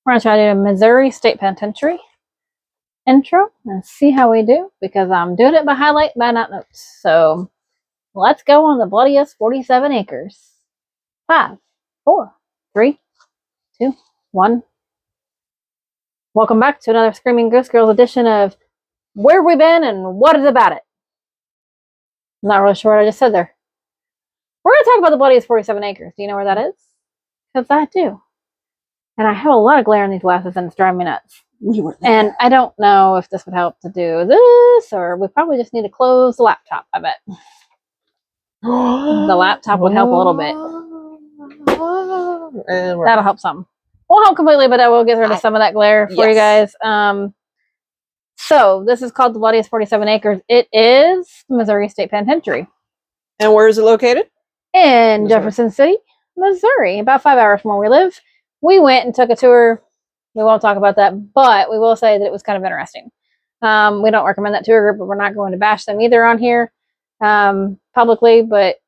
We're going to try to do a Missouri State Penitentiary intro and see how we do, because I'm doing it by highlight, by not notes. So let's go on the bloodiest 47 acres. 5, 4, 3, 2, 1. Welcome back to another Screaming Ghost Girls edition of Where Have We Been and What Is About It? I'm not really sure what I just said there. We're going to talk about the bloodiest 47 acres. Do you know where that is? Because I do. And I have a lot of glare in these glasses and it's driving me nuts. And I don't know if this would help to do this, or we probably just need to close the laptop, I bet. The laptop would help a little bit. That'll help some. Won't help completely, but I will get rid of some of that glare for you guys. So this is called the bloodiest 47 acres. It is Missouri State Penitentiary. And where is it located? In Missouri. Jefferson City, Missouri, about 5 hours from where we live. We went and took a tour. We won't talk about that, but we will say that it was kind of interesting. We don't recommend that tour group, but we're not going to bash them either on here publicly. But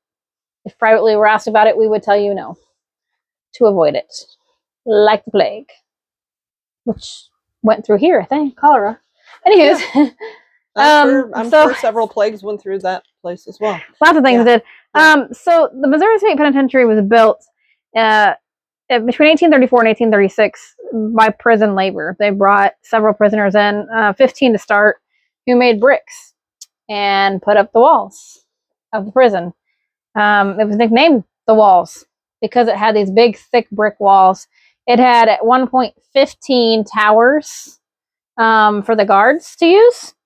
if privately we're asked about it, we would tell you no, to avoid it, like the plague, which went through here, I think, cholera. Anywho's, yeah. I'm sure several plagues went through that place as well. Lots of things did. So the Missouri State Penitentiary was built between 1834 and 1836 by prison labor. They brought several prisoners in, 15 to start, who made bricks and put up the walls of the prison. It was nicknamed the Walls because it had these big, thick brick walls. It had at one point 15 towers for the guards to use,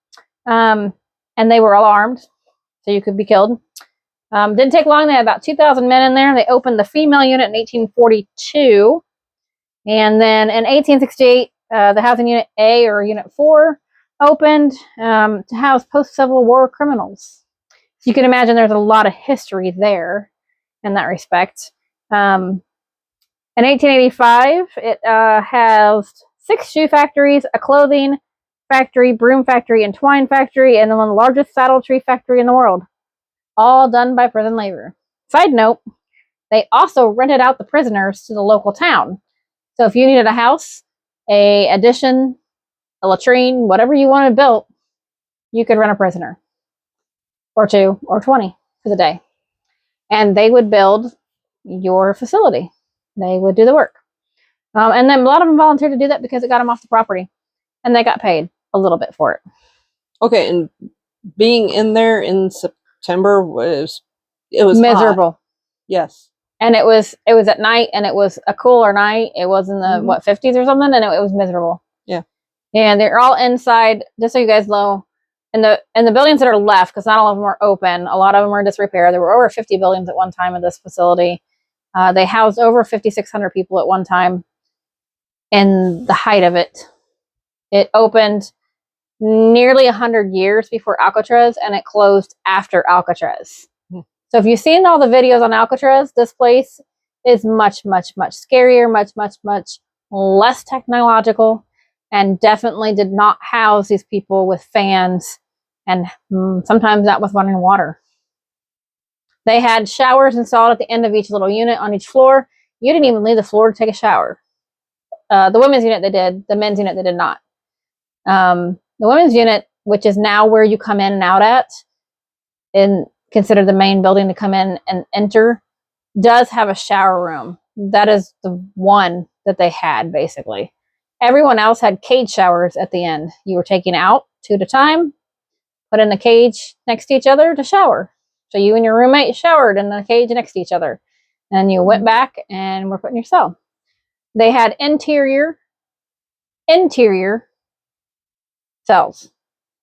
and they were all armed, so you could be killed. Didn't take long. They had about 2,000 men in there. They opened the female unit in 1842. And then in 1868, the housing unit A, or unit 4, opened to house post-Civil War criminals. So you can imagine there's a lot of history there in that respect. In 1885, it housed 6 shoe factories, a clothing factory, broom factory, and twine factory, and then one of the largest saddle tree factory in the world. All done by prison labor. Side note, they also rented out the prisoners to the local town. So if you needed a house, a addition, a latrine, whatever you wanted built, you could rent a prisoner. Or 2, or 20 for the day. And they would build your facility. They would do the work. And then a lot of them volunteered to do that because it got them off the property. And they got paid a little bit for it. Okay, and being in there in September was miserable. Hot. Yes. And it was at night, and it was a cooler night. It was in the 50s or something, and it was miserable. Yeah. And they're all inside, just so you guys know, in the buildings that are left, because not all of them are open, a lot of them are in disrepair. There were over 50 buildings at one time in this facility. They housed over 5,600 people at one time in the height of it. It opened nearly 100 years before Alcatraz, and it closed after Alcatraz. So if you've seen all the videos on Alcatraz, this place is much, much, much scarier, much, much, much less technological, and definitely did not house these people with fans and sometimes not with running water. They had showers installed at the end of each little unit on each floor. You didn't even leave the floor to take a shower. The women's unit they did, the men's unit they did not. The women's unit, which is now where you come in and out at, and considered the main building to come in and enter, does have a shower room. That is the one that they had, basically. Everyone else had cage showers at the end. You were taken out 2 at a time, put in the cage next to each other to shower. So you and your roommate showered in the cage next to each other. And you went back and were put in your cell. They had interior cells.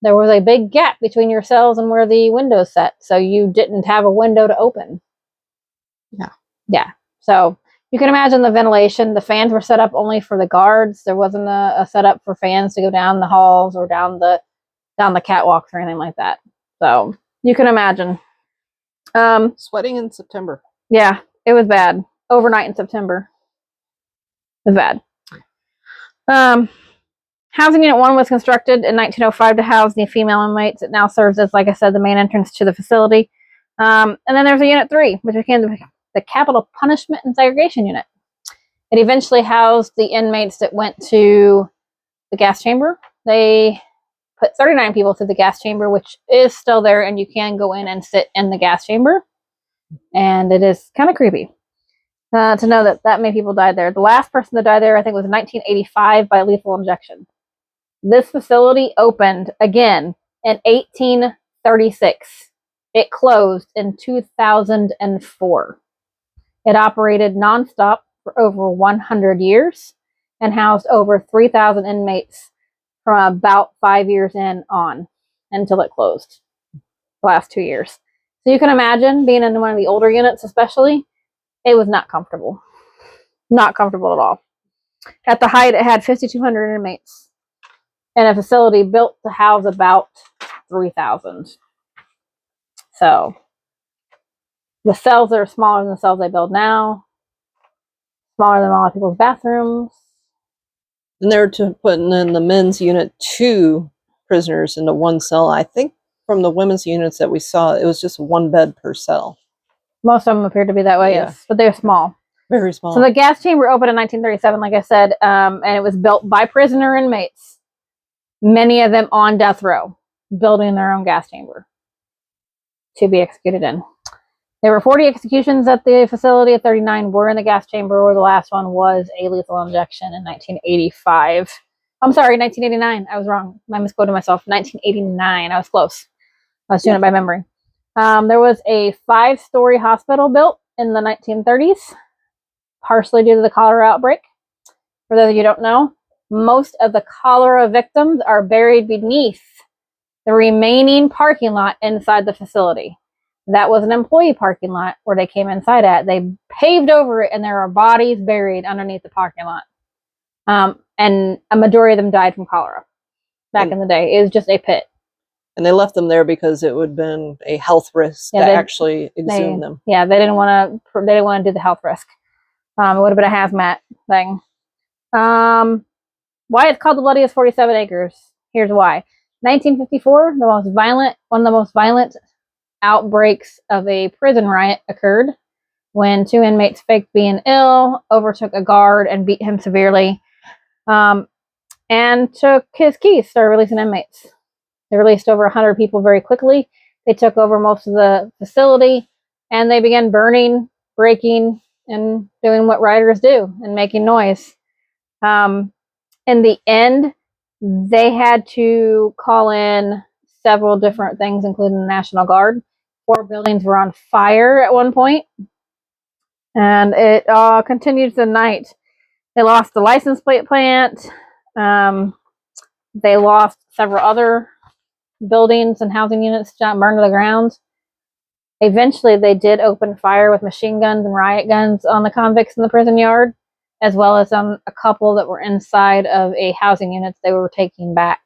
There was a big gap between your cells and where the windows set, so you didn't have a window to open. Yeah. So you can imagine the ventilation. The fans were set up only for the guards. There wasn't a setup for fans to go down the halls or down the catwalks or anything like that. So you can imagine. Sweating in September. Yeah, it was bad. Overnight in September. It was bad. Housing Unit 1 was constructed in 1905 to house the female inmates. It now serves as, like I said, the main entrance to the facility. And then there's a Unit 3, which became the Capital Punishment and Segregation Unit. It eventually housed the inmates that went to the gas chamber. They put 39 people through the gas chamber, which is still there, and you can go in and sit in the gas chamber. And it is kind of creepy to know that that many people died there. The last person to die there, I think, was in 1985 by lethal injection. This facility opened again in 1836. It closed in 2004. It operated nonstop for over 100 years and housed over 3,000 inmates from about 5 years in on until it closed the last 2 years. So you can imagine being in one of the older units, especially, it was not comfortable. Not comfortable at all. At the height, it had 5,200 inmates in a facility built to house about 3,000. So the cells are smaller than the cells they build now, smaller than a lot of people's bathrooms. And they're putting in the men's unit 2 prisoners into one cell. I think from the women's units that we saw, it was just 1 bed per cell. Most of them appear to be that way, Yeah. yes, but they're small. Very small. So the gas chamber opened in 1937, like I said, and it was built by prisoner inmates, many of them on death row, building their own gas chamber to be executed in. There were 40 executions at the facility. 39 were in the gas chamber, where the last one was a lethal injection in 1985. I'm sorry, 1989. I was wrong. I misquoted myself. 1989. I was close. I was doing it by memory. There was a 5-story hospital built in the 1930s, partially due to the cholera outbreak. For those of you who don't know, most of the cholera victims are buried beneath the remaining parking lot inside the facility. That was an employee parking lot where they came inside at. They paved over it, and there are bodies buried underneath the parking lot. And a majority of them died from cholera back in the day. It was just a pit. And they left them there because it would have been a health risk to actually exhume them. Yeah, they didn't want to do the health risk. It would have been a hazmat thing. Why it's called the bloodiest 47 acres? Here's why. 1954, one of the most violent outbreaks of a prison riot occurred when 2 inmates faked being ill, overtook a guard and beat him severely, and took his keys, started releasing inmates. They released over 100 people very quickly. They took over most of the facility, and they began burning, breaking, and doing what rioters do and making noise. In the end, they had to call in several different things, including the National Guard. 4 buildings were on fire at one point, and it continued the night. They lost the license plate plant. They lost several other buildings and housing units burned to the ground. Eventually, they did open fire with machine guns and riot guns on the convicts in the prison yard, as well as on a couple that were inside of a housing unit they were taking back.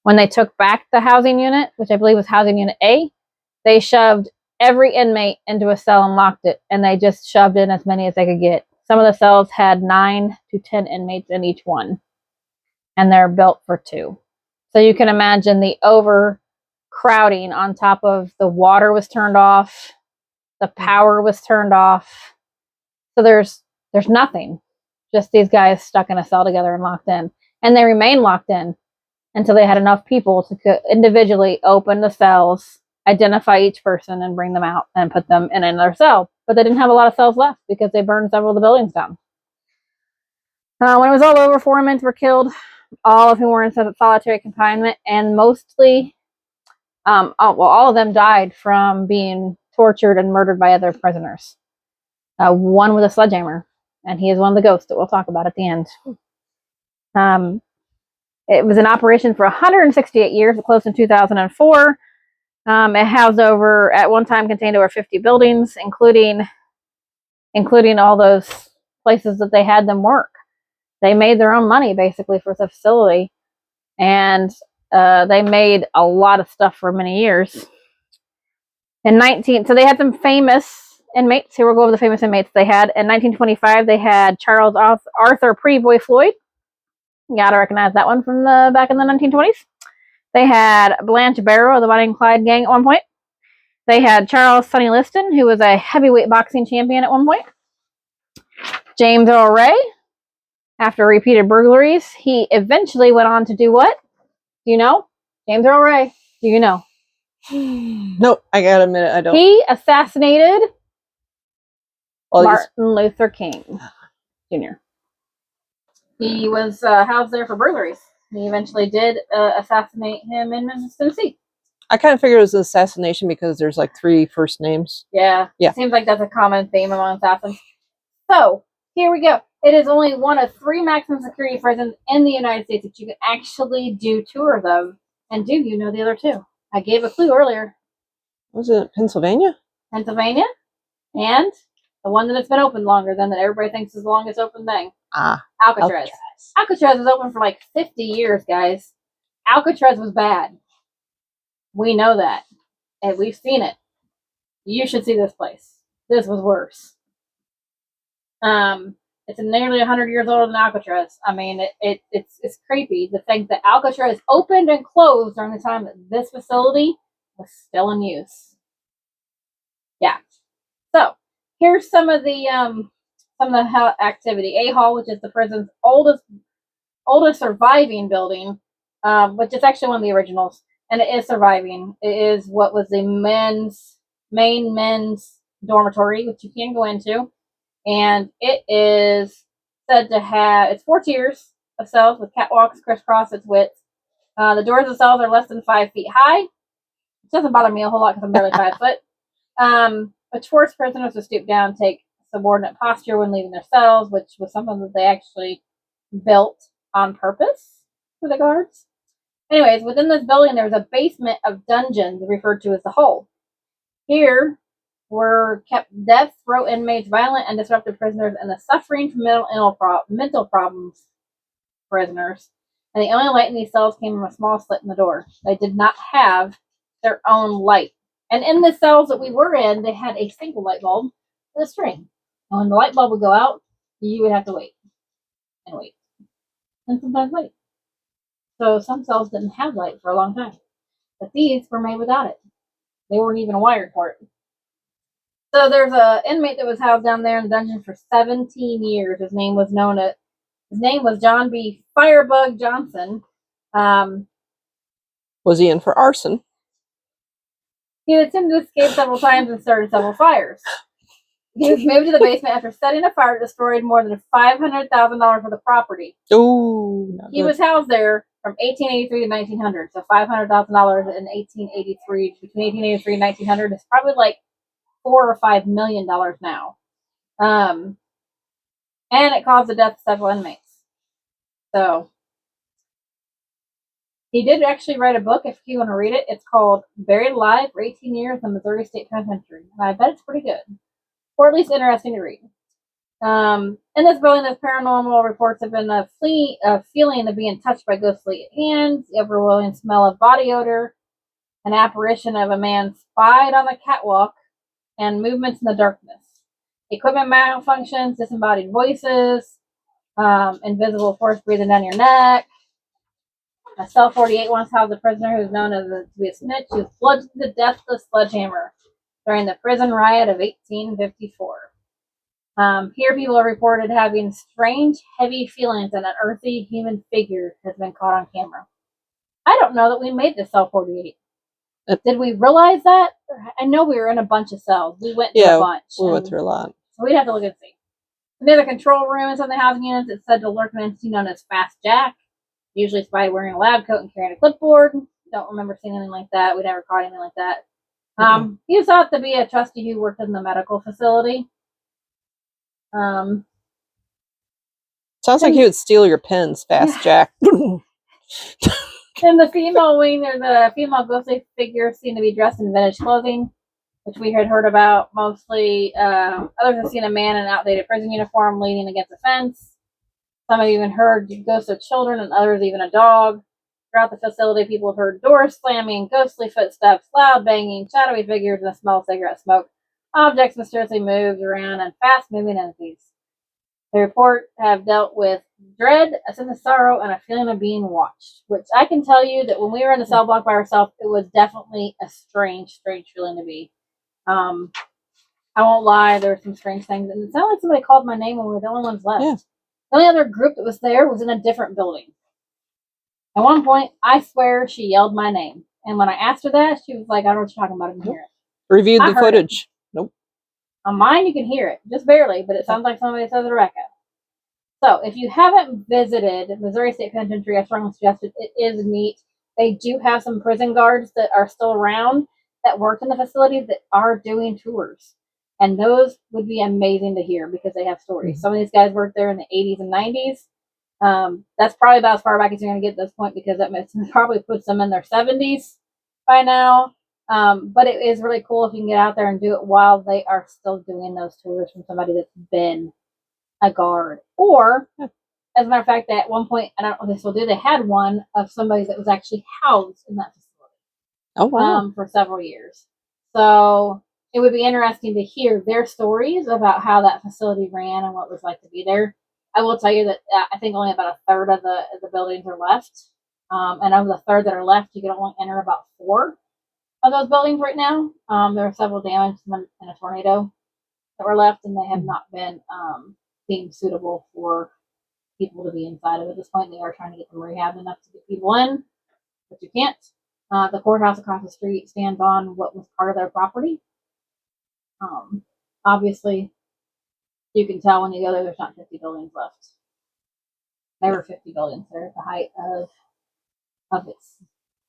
When they took back the housing unit, which I believe was housing unit A, they shoved every inmate into a cell and locked it, and they just shoved in as many as they could get. Some of the cells had 9 to 10 inmates in each one, and they're built for 2. So you can imagine the overcrowding on top of the water was turned off, the power was turned off. So there's nothing, just these guys stuck in a cell together and locked in. And they remained locked in until they had enough people to individually open the cells, identify each person, and bring them out and put them in another cell. But they didn't have a lot of cells left because they burned several of the buildings down. When it was all over, 4 inmates were killed, all of whom were in solitary confinement, and mostly, all of them died from being tortured and murdered by other prisoners. One with a sledgehammer, and he is one of the ghosts that we'll talk about at the end. It was in operation for 168 years. It closed in 2004. It housed at one time contained over 50 buildings, including all those places that they had them work. They made their own money basically for the facility, and they made a lot of stuff for many years. So they had some famous inmates. Here we'll go over the famous inmates they had. In 1925, they had Charles Arthur Pretty Boy Floyd. You gotta recognize that one from back in the 1920s. They had Blanche Barrow of the Bonnie and Clyde gang at one point. They had Charles Sonny Liston, who was a heavyweight boxing champion at one point. James Earl Ray, After repeated burglaries, he eventually went on to do what? Do you know? James Earl Ray. Do you know? Nope, I gotta admit it, I don't. He assassinated All these- Martin Luther King Jr. He was housed there for burglaries. He eventually did assassinate him in Memphis, Tennessee. I kind of figured it was an assassination because there's like 3 first names. Yeah. Yeah. Seems like that's a common theme among assassins. So, here we go. It is only one of 3 maximum security prisons in the United States that you can actually do tours of. And do you know the other 2? I gave a clue earlier. Was it Pennsylvania? Pennsylvania, and the one that has been open longer than that everybody thinks is the longest open thing. Alcatraz. Alcatraz was open for like 50 years, guys. Alcatraz was bad. We know that. And we've seen it. You should see this place. This was worse. It's nearly 100 years older than Alcatraz. I mean, it's creepy to think that Alcatraz opened and closed during the time that this facility was still in use. Yeah. So here's some of the activity. A Hall, which is the prison's oldest surviving building, which is actually one of the originals, and it is surviving. It is what was the main men's dormitory, which you can go into. And it is said to have, it's 4 tiers of cells with catwalks crisscross its width. The doors of the cells are less than 5 feet high. It doesn't bother me a whole lot because I'm barely 5 foot. Which forced prisoners to stoop down and take subordinate posture when leaving their cells, which was something that they actually built on purpose for the guards. Anyways, within this building, there was a basement of dungeons referred to as the Hole. Here were kept death row inmates, violent and disruptive prisoners, and the suffering from mental problems prisoners. And the only light in these cells came from a small slit in the door. They did not have their own light. And in the cells that we were in, they had a single light bulb with a string. And when the light bulb would go out, you would have to wait. And wait. And sometimes wait. So some cells didn't have light for a long time. But these were made without it. They weren't even wired for it. So there's an inmate that was housed down there in the dungeon for 17 years. His name was John B. Firebug Johnson. Was he in for arson? He attempted to escape several times and started several fires. He was moved to the basement after setting a fire that destroyed more than $500,000 worth of property. Oh, he was housed there from 1883 to 1900. So $500,000 in 1883, between 1883 and 1900, is probably like $4 or $5 million now. And it caused the death of several inmates. So he did actually write a book, if you want to read it. It's called Buried Alive for 18 Years in the Missouri State Penitentiary. And I bet it's pretty good. Or at least interesting to read. In this building, there's paranormal reports have been a feeling of being touched by ghostly hands, the overwhelming smell of body odor, an apparition of a man spied on the catwalk, and movements in the darkness. Equipment malfunctions, disembodied voices, invisible force breathing down your neck. A cell 48 once housed a prisoner who was known to be a snitch who was bludgeoned to death with a sledgehammer during the prison riot of 1854. Here people are reported having strange, heavy feelings, and an earthy human figure has been caught on camera. I don't know that we made this cell 48. Did we realize that? I know we were in a bunch of cells. We went through a bunch. We went through a lot. So we'd have to look and see. Near the control room in some of the housing units, it's said to lurk an entity known as Fast Jack, usually spied wearing a lab coat and carrying a clipboard. Don't remember seeing anything like that. We never caught anything like that. He was thought to be a trustee who worked in the medical facility. Sounds like he would steal your pens, Fast Jack. In the female wing, there's a female ghostly figure seen to be dressed in vintage clothing, which we had heard about mostly. Others have seen a man in an outdated prison uniform leaning against a fence. Some have even heard ghosts of children, and others even a dog. Throughout the facility, people have heard doors slamming, ghostly footsteps, loud banging, shadowy figures, and the smell of cigarette smoke. Objects mysteriously moved around, and fast-moving entities. The report have dealt with dread, a sense of sorrow, and a feeling of being watched. Which I can tell you that when we were in the cell block by ourselves, it was definitely a strange feeling to be. I won't lie, there were some strange things, and it sounded like somebody called my name when we were the only ones left. Yeah. The only other group that was there was in a different building. At one point, I swear she yelled my name. And when I asked her that, she was like, I don't know what you're talking about. I can hear it. Reviewed I the heard it. footage. Nope. On mine, you can hear it, just barely, but it sounds like somebody says a Rebecca. So if you haven't visited Missouri State Penitentiary, I strongly suggest it. It is neat. They do have some prison guards that are still around that work in the facility that are doing tours. And those would be amazing to hear because they have stories. Mhm. Some of these guys worked there in the 80s and 90s. That's probably about as far back as you're going to get at this point because that probably puts them in their 70s by now. But it is really cool if you can get out there and do it while they are still doing those tours from somebody that's been a guard. Or, as a matter of fact, at one point, I don't know if they still do, they had one of somebody that was actually housed in that facility. Oh, wow. For several years. So it would be interesting to hear their stories about how that facility ran and what it was like to be there. I will tell you that I think only about a third of the buildings are left. And of the third that are left, you can only enter about 4 of those buildings right now. There are several damages in a tornado that were left, and they have not been deemed suitable for people to be inside of at this point. They are trying to get them rehabbed enough to get people in, but you can't. The courthouse across the street stands on what was part of their property. Obviously, you can tell when you go there, there's not 50 buildings left. There were 50 buildings there at the height of its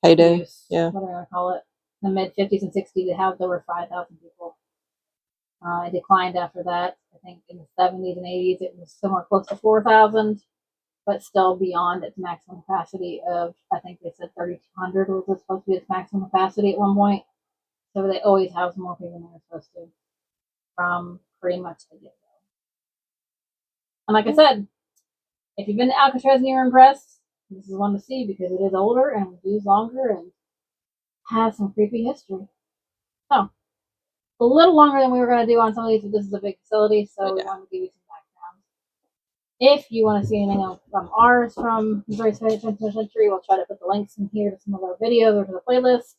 Heyday. use. Yeah. What are we going to call it? The mid 50s and 60s, it housed over 5,000 people. It declined after that. I think in the 70s and 80s, it was somewhere close to 4,000, but still beyond its maximum capacity of, I think they said 3,200 was supposed to be its maximum capacity at one point. So they always house more people than they're supposed to from pretty much the get go. And like I said, if you've been to Alcatraz and you're impressed, this is one to see because it is older and views longer and has some creepy history. So a little longer than we were going to do on some of these, but this is a big facility, so we wanted to give you some background. If you want to see anything else from ours from Missouri State Penitentiary, we'll try to put the links in here to some of our videos or to the playlist.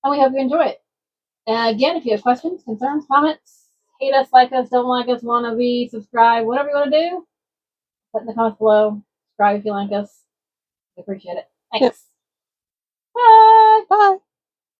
And we hope you enjoy it. And again, if you have questions, concerns, comments, hate us, like us, don't like us, want to be, subscribe, whatever you want to do, put in the comments below. Subscribe if you like us. We appreciate it. Thanks. Yep. Bye. Bye.